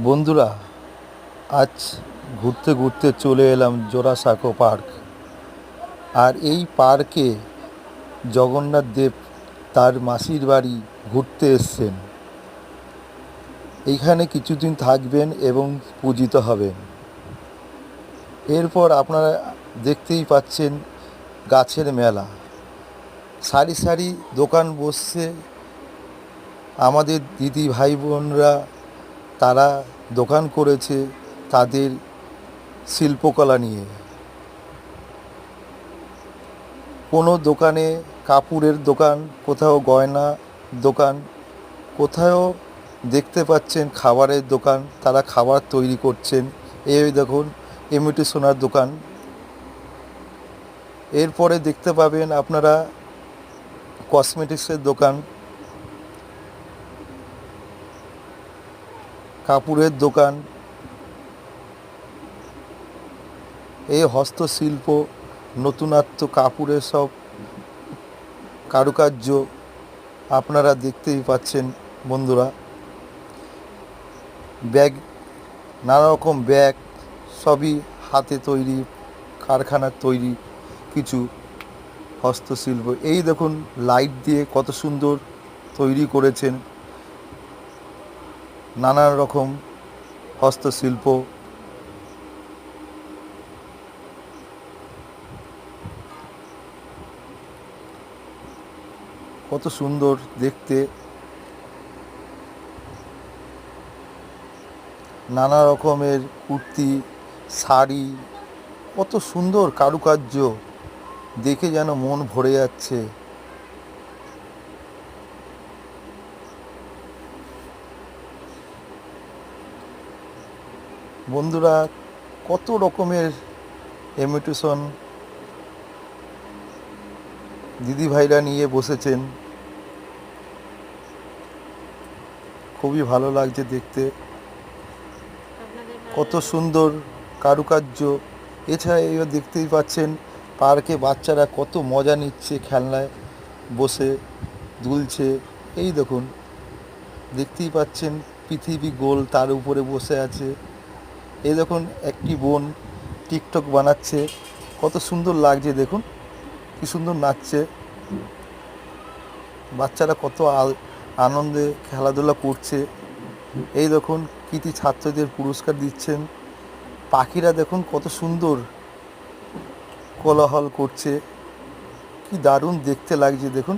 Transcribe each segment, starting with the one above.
বন্ধুরা, আজ ঘুরতে ঘুরতে চলে এলাম জোড়াসাঁকো পার্ক। আর এই পার্কে জগন্নাথ দেব তার মাসির বাড়ি ঘুরতে এসছেন। এইখানে কিছুদিন থাকবেন এবং পূজিত হবেন। এরপর আপনারা দেখতেই পাচ্ছেন গাছের মেলা, সারি সারি দোকান বসছে। আমাদের দিদি ভাই বোনরা তারা দোকান করেছে তাদের শিল্পকলা নিয়ে। কোনো দোকানে কাপড়ের দোকান, কোথাও গয়না দোকান, কোথাও দেখতে পাচ্ছেন খাবারের দোকান, তারা খাবার তৈরি করছেন। এই দেখুন ইমিটেশনের দোকান। এরপরে দেখতে পাবেন আপনারা কসমেটিক্সের দোকান, কাপড়ের দোকান, এই হস্তশিল্প, নতুনত্ব কাপড়ের সব কারুকার্য আপনারা দেখতেই পাচ্ছেন বন্ধুরা। ব্যাগ, নানা রকম ব্যাগ, সবই হাতে তৈরি, কারখানার তৈরি কিছু হস্তশিল্প। এই দেখুন লাইট দিয়ে কত সুন্দর তৈরি করেছেন নানা রকম হস্তশিল্প। কত সুন্দর দেখতে, নানা রকমের কুর্তি, শাড়ি, কত সুন্দর কারুকার্য, দেখে যেন মন ভরে যাচ্ছে। বন্ধুরা, কত রকমের ইমিটেশন দিদিভাইরা নিয়ে বসেছেন, খুবই ভালো লাগছে দেখতে। কত সুন্দর কারুকার্য। এছাড়া এবার দেখতেই পাচ্ছেন পার্কে বাচ্চারা কত মজা নিচ্ছে, খেলনায় বসে দুলছে। এই দেখুন, দেখতেই পাচ্ছেন পৃথিবী গোল, তার উপরে বসে আছে। এই দেখুন একটি বোন টিকটক বানাচ্ছে, কত সুন্দর লাগছে দেখুন, কি সুন্দর নাচছে। বাচ্চারা কত আনন্দে খেলাধুলা করছে। এই দেখুন কৃতি ছাত্রদের পুরস্কার দিচ্ছেন। পাখিরা দেখুন কত সুন্দর কোলাহল করছে, কি দারুণ দেখতে লাগছে দেখুন।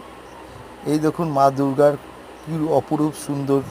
এই দেখুন মা দুর্গার কি অপরূপ সুন্দর